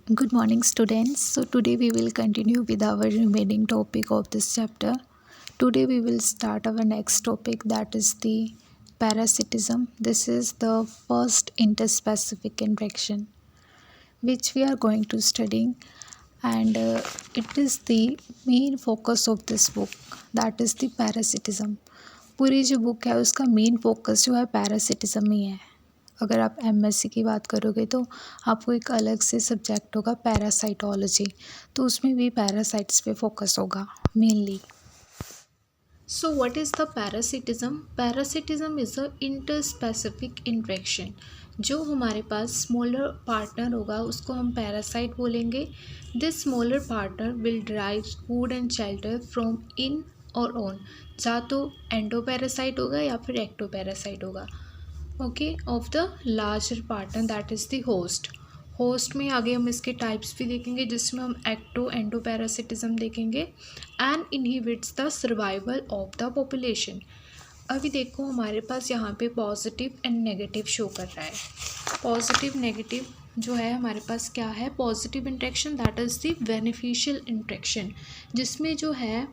Good morning, students. So, today we will continue with our remaining topic of this chapter. Today, we will start our next topic, that is the parasitism. This is the first interspecific interaction which we are going to study, and it is the main focus of this book, that is the parasitism. पूरी जो book है उसका main focus जो है parasitism ही है. अगर आप MSc की बात करोगे तो आपको एक अलग से सब्जेक्ट होगा पैरासाइटोलॉजी, तो उसमें भी पैरासाइट्स पे फोकस होगा mainly. So what is the parasitism? Parasitism is a interspecific interaction. जो हमारे पास स्मॉलर पार्टनर होगा उसको हम पैरासाइट बोलेंगे. This smaller partner will drive food and shelter from in और ऑन. या तो एंडोपैरासाइट होगा या फिर एक्टोपैरासाइट होगा, okay, of the larger partner that is the host. Host में आगे हम इसके टाइप्स भी देखेंगे, जिसमें हम एंडोपैरासिटिज्म देखेंगे. And inhibits the survival of the population. अभी देखो हमारे पास यहाँ पे पॉजिटिव एंड नेगेटिव शो कर रहा है. पॉजिटिव नेगेटिव जो है हमारे पास क्या है? Positive interaction that is the beneficial interaction, जिसमें जो है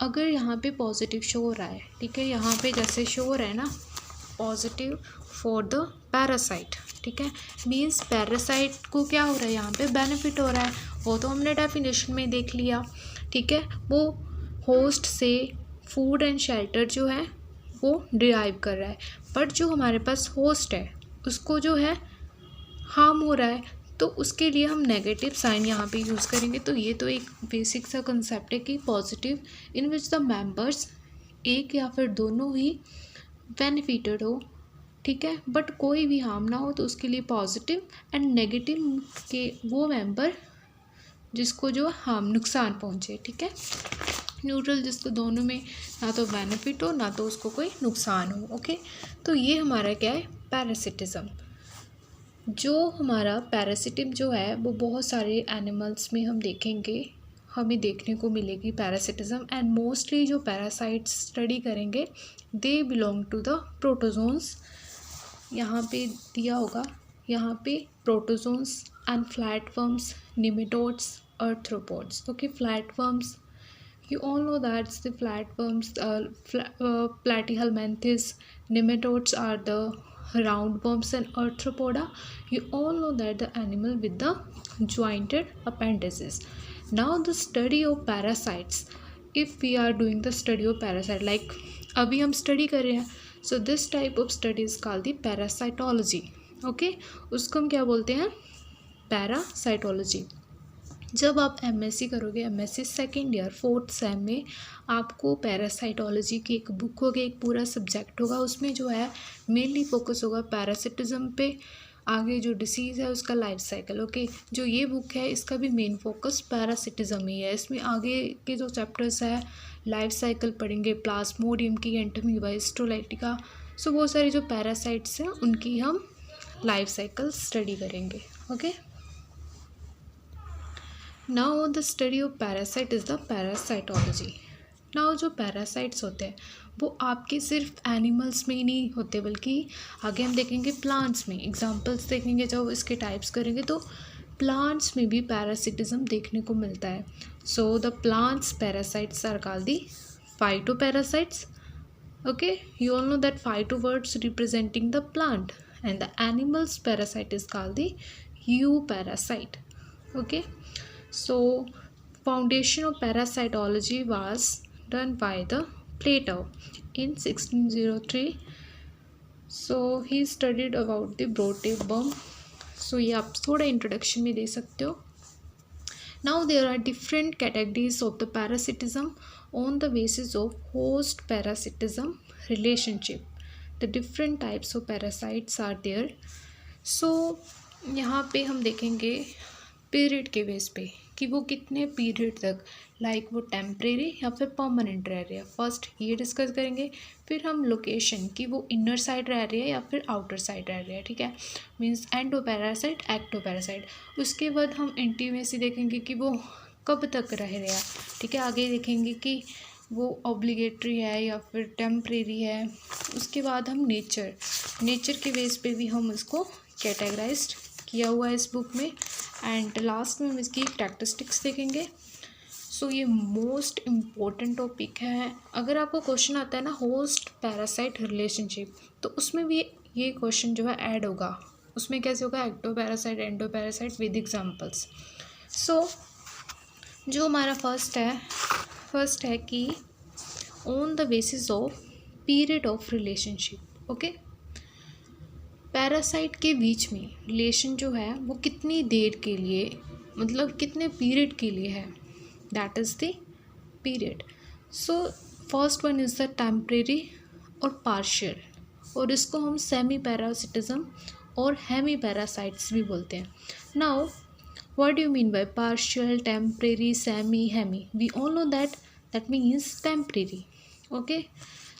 अगर यहाँ पे पॉजिटिव शो हो रहा है, ठीक है, यहाँ पे जैसे शो हो रहा है ना पॉजिटिव फॉर द पैरासाइट, ठीक है, मीन्स पैरासाइट को क्या हो रहा है, यहाँ पे बेनिफिट हो रहा है. वो तो हमने डेफिनेशन में देख लिया, ठीक है. वो होस्ट से फूड एंड शेल्टर जो है वो डिराइव कर रहा है, बट जो हमारे पास होस्ट है उसको जो है हार्म हो रहा है, तो उसके लिए हम नेगेटिव साइन यहाँ पे यूज़ करेंगे. तो ये तो एक बेसिक सा कंसेप्ट है कि positive in which the members एक या फिर दोनों ही बेनिफिटेड हो, ठीक है, बट कोई भी हार्म ना हो, तो उसके लिए पॉजिटिव. एंड नेगेटिव के वो मेंबर जिसको जो हार्म नुकसान पहुँचे, ठीक है. न्यूट्रल जिसको दोनों में ना तो बेनिफिट हो ना तो उसको कोई नुकसान हो, ओके. तो ये हमारा क्या है? पैरासिटिज्म. जो हमारा पैरासिटिज्म जो है वो बहुत सारे एनिमल्स में हम देखेंगे, हमें देखने को मिलेगी पैरासिटिज्म. एंड मोस्टली जो पैरासाइट्स स्टडी करेंगे they belong to the protozoans. यहाँ पे दिया होगा, यहाँ पे protozoans and flatworms, nematodes, arthropods. Okay, flatworms, you all know that the flatworms, platyhelminthes, nematodes are the roundworms, and arthropoda, you all know that the animal with the jointed appendages. Now the study of parasites, if we are doing the study of parasite like अभी हम study कर रहे हैं, so this type of study is called the parasitology. okay, उसको हम क्या बोलते हैं? पैरासाइटोलॉजी. जब आप एमएससी करोगे, MSc second year fourth same में आपको पैरासाइटोलॉजी की एक बुक होगी, एक पूरा सब्जेक्ट होगा. उसमें जो है मेनली फोकस होगा पैरासिटिज्म पे. आगे जो डिसीज़ है उसका लाइफ साइकिल, ओके. जो ये बुक है इसका भी मेन फोकस पैरासिटिज्म ही है. इसमें आगे के जो चैप्टर्स है लाइफ साइकिल पढ़ेंगे, प्लाज्मोडियम की, एंटोमीबा, हिस्टोलाइटिका. सो बहुत सारी जो पैरासाइट्स हैं उनकी हम लाइफ साइकिल स्टडी करेंगे, okay. Now the study of parasite is the parasitology. Now जो पैरासाइट्स होते हैं वो आपके सिर्फ एनिमल्स में ही नहीं होते, बल्कि आगे हम देखेंगे प्लांट्स में. एग्जांपल्स देखेंगे जब इसके टाइप्स करेंगे तो प्लांट्स में भी पैरासिटिज्म देखने को मिलता है. So the plants parasites are called the phytoparasites. okay, you all know that phyto words representing the plant, and the animals parasite is called the euparasite. okay, so foundation of parasitology was done by the Plato in 1603. so he studied about the broad-tailed worm. so ये आप थोड़ा introduction में दे सकते हो. Now there are different categories of the parasitism on the basis of host parasitism relationship. The different types of parasites are there. So यहाँ पे हम देखेंगे पीरियड के बेस पे कि वो कितने पीरियड तक, लाइक वो टेम्परेरी या फिर परमानेंट रह रहे हैं. फर्स्ट ये डिस्कस करेंगे. फिर हम लोकेशन कि वो इनर साइड रह रहे हैं या फिर आउटर साइड रह रहे हैं, ठीक है, मीन्स एंडोपैरासाइट, एक्टोपैरासाइट. उसके बाद हम इंटीमेसी देखेंगे कि वो कब तक रह रहे हैं, ठीक है. आगे देखेंगे कि वो ऑब्लिगेटरी है या फिर टेम्परेरी है. उसके बाद हम नेचर के बेस पे भी हम उसको कैटेगराइज्ड किया हुआ है इस बुक में। एंड लास्ट में हम इसकी कैरेक्टरिस्टिक्स देखेंगे। सो ये मोस्ट इम्पॉर्टेंट टॉपिक है। अगर आपको क्वेश्चन आता है ना होस्ट पैरासाइट रिलेशनशिप, तो उसमें भी ये क्वेश्चन जो है ऐड होगा। उसमें कैसे होगा, ectoparasite, endoparasite with examples. So जो हमारा फर्स्ट है कि on the basis of period of relationship. Okay, parasite के बीच में रिलेशन जो है वो कितनी देर के लिए, मतलब कितने पीरियड के लिए है, that is the period. So first one is the temporary और पार्शियल, और इसको हम सेमी पैरासिटिज्म और हेमी पैरासाइट्स भी बोलते हैं। Now what do you mean by partial, temporary, semi, hemi? We all know that means temporary. Okay,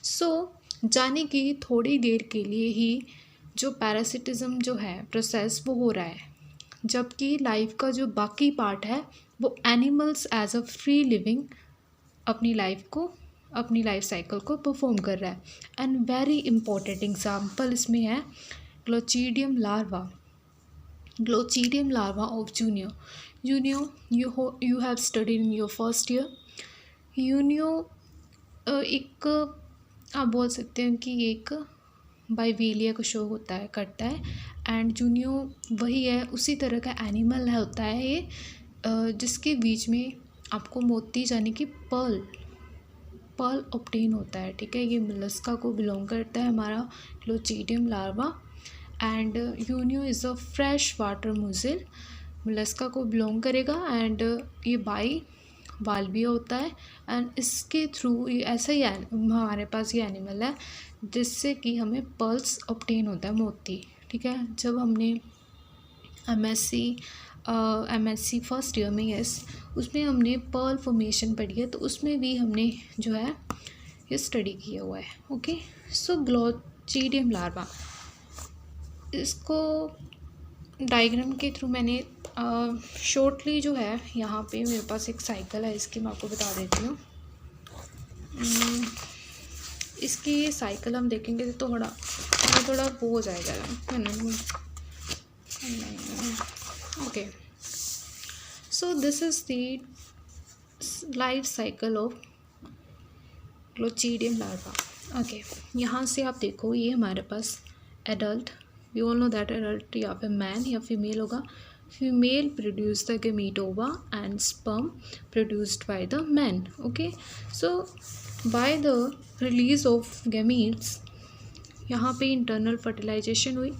so जाने की थोड़ी देर के लिए ही जो पैरासिटिज्म जो है प्रोसेस वो हो रहा है, जबकि लाइफ का जो बाकी पार्ट है वो animals as a free living अपनी लाइफ साइकिल को परफॉर्म कर रहा है। एंड वेरी इंपॉर्टेंट एग्जाम्पल इसमें है glochidium larva of Junio. You have studied in your first year. Junio एक आप बोल सकते हैं कि एक बाइवेलिया का शो करता है एंड जूनियो वही है, उसी तरह का एनिमल होता है ये, जिसके बीच में आपको मोती यानी कि पर्ल ऑब्टेन होता है। ठीक है, ये मोलस्का को बिलोंग करता है हमारा glochidium larva. And Unio is a fresh water mussel, Mollusca को बिलोंग करेगा। एंड ये बाई वाल्विया होता है एंड इसके थ्रू ये ऐसा ही हमारे पास ये एनिमल है जिससे कि हमें पर्ल्स ऑब्टेन होता है, मोती। ठीक है, जब हमने एमएससी फर्स्ट ईयर में उसमें हमने पर्ल फॉर्मेशन पढ़ी है, तो उसमें भी हमने जो है ये स्टडी किया हुआ है। ओके, सो ग्लोचिडियम लार्वा, इसको डायग्राम के थ्रू मैंने शॉर्टली जो है यहाँ पे मेरे पास एक साइकिल है, इसकी मैं आपको बता देती हूँ। इसकी साइकिल हम देखेंगे तो थोड़ा वो हो जाएगा है ना। Okay, so this is the life cycle of glochidium larva. Okay, यहाँ से आप देखो ये हमारे पास adult, we all know that adult या फिर मैन या फीमेल होगा। Female produce the gamete ova and sperm produced by the man. Okay, so by the release of gametes यहाँ पे इंटरनल फर्टिलाइजेशन हुई,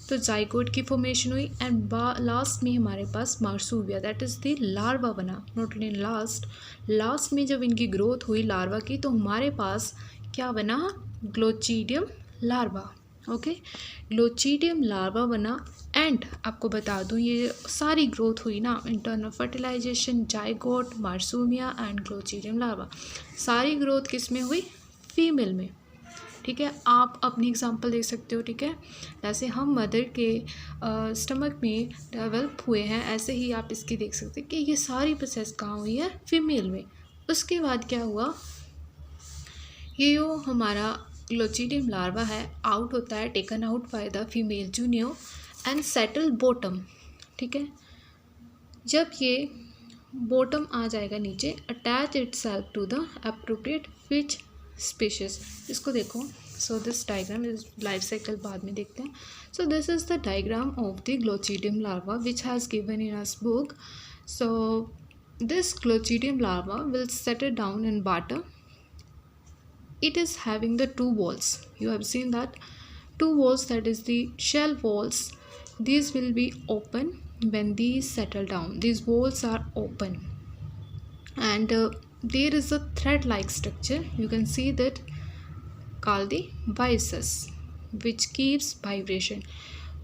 तो जाइगोट की फॉर्मेशन हुई एंड लास्ट में हमारे पास मार्सूविया दैट इज़ द लार्वा बना। नॉट इन लास्ट में जब इनकी ग्रोथ हुई लार्वा की, तो हमारे पास क्या बना, glochidium larva. Okay, glochidium larva बना। एंड आपको बता दूं ये सारी ग्रोथ हुई ना, internal fertilization, zygote, marsupia and glochidium larva, सारी ग्रोथ किस में हुई, फीमेल में। ठीक है, आप अपनी एग्जांपल देख सकते हो। ठीक है, जैसे हम मदर के स्टमक में डेवलप हुए हैं, ऐसे ही आप इसकी देख सकते हैं कि ये सारी प्रोसेस कहाँ हुई है, फीमेल में। उसके बाद क्या हुआ, ये जो हमारा ग्लोचिडियम लार्वा है आउट होता है, taken out by the female Unio and settle bottom. ठीक है, जब ये बॉटम आ जाएगा नीचे, attach itself to the appropriate fish species. इसको देखो, so this diagram is life cycle बाद में देखते हैं। So this is the diagram of the glochidium larva which has given in us book. So this glochidium larva will settle down in water. It is having the two walls. You have seen that two walls, that is the shell walls. These will be open when these settle down. These walls are open and there is a thread like structure. You can see that called the byssus which keeps vibration.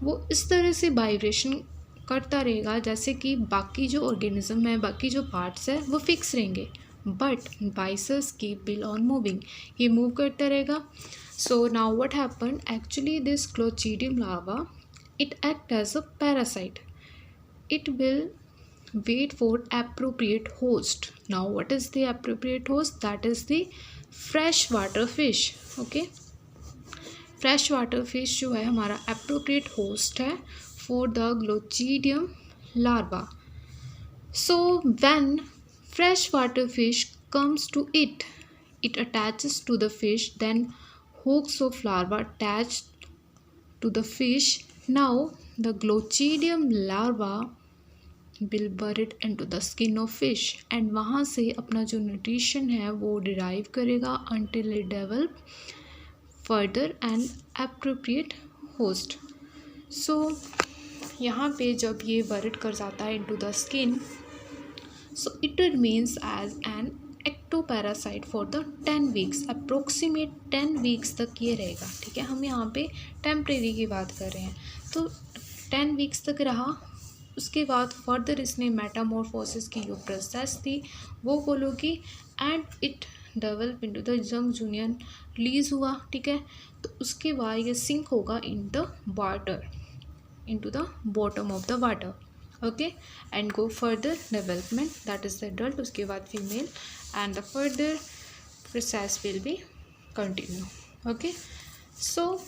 वो इस तरह से vibration करता रहेगा जैसे कि बाकी जो ऑर्गेनिज्म है, बाकी जो पार्ट्स है वो फिक्स रहेंगे, but byssus keep will on moving, ये मूव करता रहेगा। So now what happen, actually this glochidium larva it act as a parasite, it will wait for appropriate host. Now what is the appropriate host? That is the fresh water fish. Okay, fresh water fish जो है हमारा appropriate host है for the Glochidium larva. So when freshwater fish comes to it, it attaches to the fish, then hooks of larva attach to the fish. Now the Glochidium larva will buried into the skin of fish and वहाँ से अपना जो nutrition है वो derive करेगा until it develop further and appropriate host. So यहाँ पे जब ये buried कर जाता है into the skin, so it remains as an ectoparasite for the 10 weeks. Approximate 10 weeks तक ये रहेगा. ठीक है, हम यहाँ पे टेम्परेरी की बात कर रहे हैं. तो 10 weeks तक रहा. उसके बाद फर्दर इसने मेटामॉर्फोसिस की जो प्रोसेस थी वो फॉलो की and it develop into the young junior release हुआ. ठीक है, तो उसके बाद ये सिंक होगा in the water, into the bottom of the water. Okay, and go further development, that is the adult. उसके बाद female and the further process will be continue. Okay, so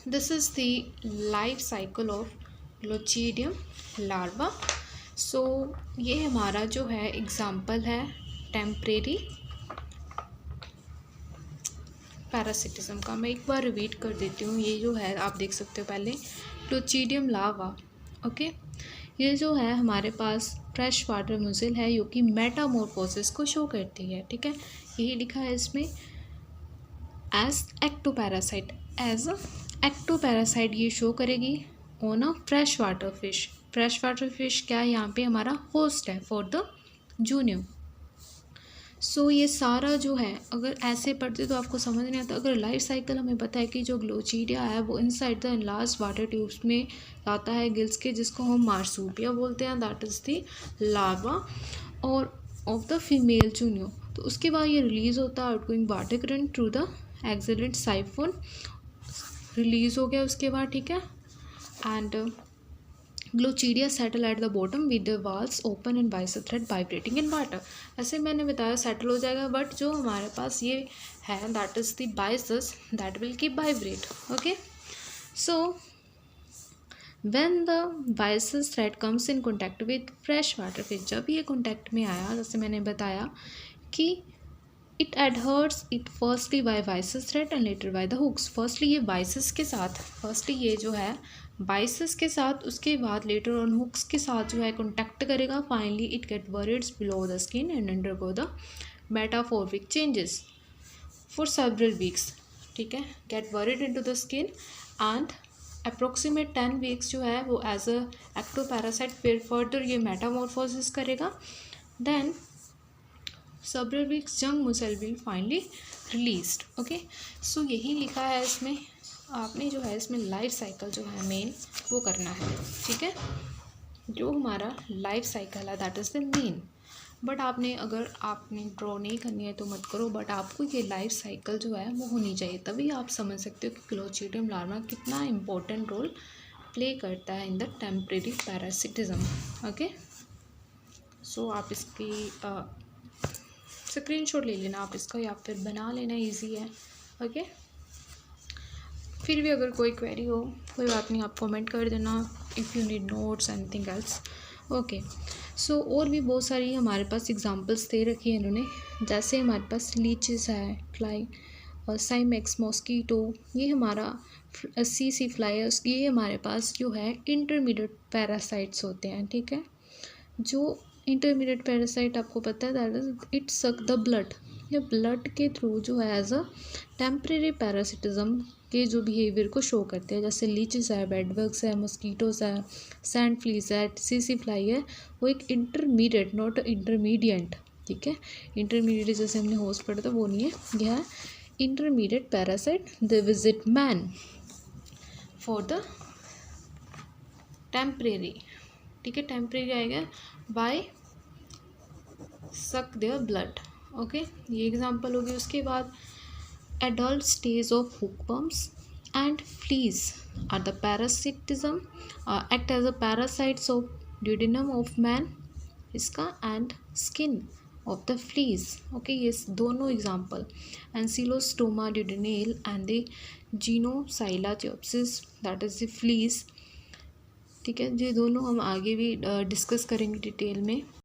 this is the life cycle of glochidium larva. So ये हमारा जो है example है temporary parasitism का. मैं एक बार रिपीट कर देती हूँ. ये जो है आप देख सकते हो पहले ग्लोचिडियम लार्वा. ओके, ये जो है हमारे पास फ्रेश वाटर म्यूजिल है जो कि मेटामॉर्फोसिस को शो करती है. ठीक है, यही लिखा है इसमें एज एक्टोपैरासाइट. एज एक्टोपैरासाइट ये शो करेगी on a fresh water fish. Fresh water fish क्या है, यहाँ पे हमारा होस्ट है फॉर द जूनियर. सो ये सारा जो है अगर ऐसे पढ़ते तो आपको समझ नहीं आता. अगर लाइफ साइकिल हमें पता है कि जो ग्लोचिडिया है वो inside the enlarge water tubes में आता है गिल्स के, जिसको हम मार्सूपिया बोलते हैं, दैट इज़ द लार्वा और ऑफ द फीमेल जूनियर. तो उसके बाद ये रिलीज़ होता है outgoing water current through the excellent siphon. Release हो गया उसके बाद. ठीक है, and Glochidia settle at the bottom with the valves open and bicep thread vibrating in water. ऐसे मैंने बताया सेटल हो जाएगा, बट जो हमारे पास ये है that is the byssus that will keep vibrate. Okay, so when the byssus thread comes in contact with fresh water fish, जब ये कॉन्टैक्ट में आया जैसे मैंने बताया कि it adheres it firstly by byssus thread and later by the hooks. Firstly ये byssus के साथ, फर्स्टली ये जो है बाइसेस के साथ, उसके बाद लेटर ऑन हुक्स के साथ जो है कॉन्टैक्ट करेगा. Finally it get burieds below the skin and undergo the metamorphic changes for several weeks. ठीक है, get buried into the skin and approximate 10 weeks जो है वो एज अ एक्टोपैरासाइट फिर फर्दर ये मेटामॉर्फोसिस करेगा. Then several weeks young mussel will finally released. Okay, so यही लिखा है इसमें. आपने जो है इसमें लाइफ साइकिल जो है मेन वो करना है. ठीक है, जो हमारा लाइफ साइकिल है that is the main. But आपने अगर आपने ड्रॉ नहीं करनी है तो मत करो, बट आपको ये लाइफ साइकिल जो है वो होनी चाहिए, तभी आप समझ सकते हो कि ग्लोचिडियम लार्वा कितना इम्पोर्टेंट रोल प्ले करता है in the temporary parasitism. Okay, so आप इसकी स्क्रीनशॉट ले लेना आप इसका, या फिर बना लेना, इजी है. ओके, फिर भी अगर कोई क्वेरी हो कोई बात नहीं, आप कमेंट कर देना if you need notes anything else. Okay, so और भी बहुत सारी हमारे पास एग्जांपल्स दे रखी है इन्होंने. जैसे हमारे पास लीचेस है, फ्लाई और साइमेक्स मॉस्कीटो, ये हमारा सी फ्लायर्स, ये हमारे पास जो है इंटरमीडिएट पैरासाइट्स होते हैं. ठीक है, जो इंटरमीडिएट पैरासाइट आपको पता है that is it suck the blood. ये ब्लड के थ्रू जो है एज अ टेम्परेरी पैरासिटिज्म के जो बिहेवियर को शो करते हैं. जैसे लीचेस है, बेडबग्स है, मस्कीटोस है, सैंड फ्लीज है, सी फ्लाई है, वो एक इंटरमीडिएट नॉट इंटरमीडिएट. ठीक है, इंटरमीडिएट जैसे हमने होस्ट पढ़ा था वो नहीं है, यह है intermediate parasite. They visit man for the temporary. ठीक है, टेम्परेरी आएगा बाय सक देयर ब्लड. ओके, ये एग्जांपल होगी. उसके बाद adult stage of hookworms and fleas are the parasitism act as a parasites of duodenum of man इसका and skin of the fleas. okay, ये दोनों example Ancylostoma duodenale and the Genocylla that is the fleas ठीक है, ये दोनों हम आगे भी डिस्कस करेंगे डिटेल में।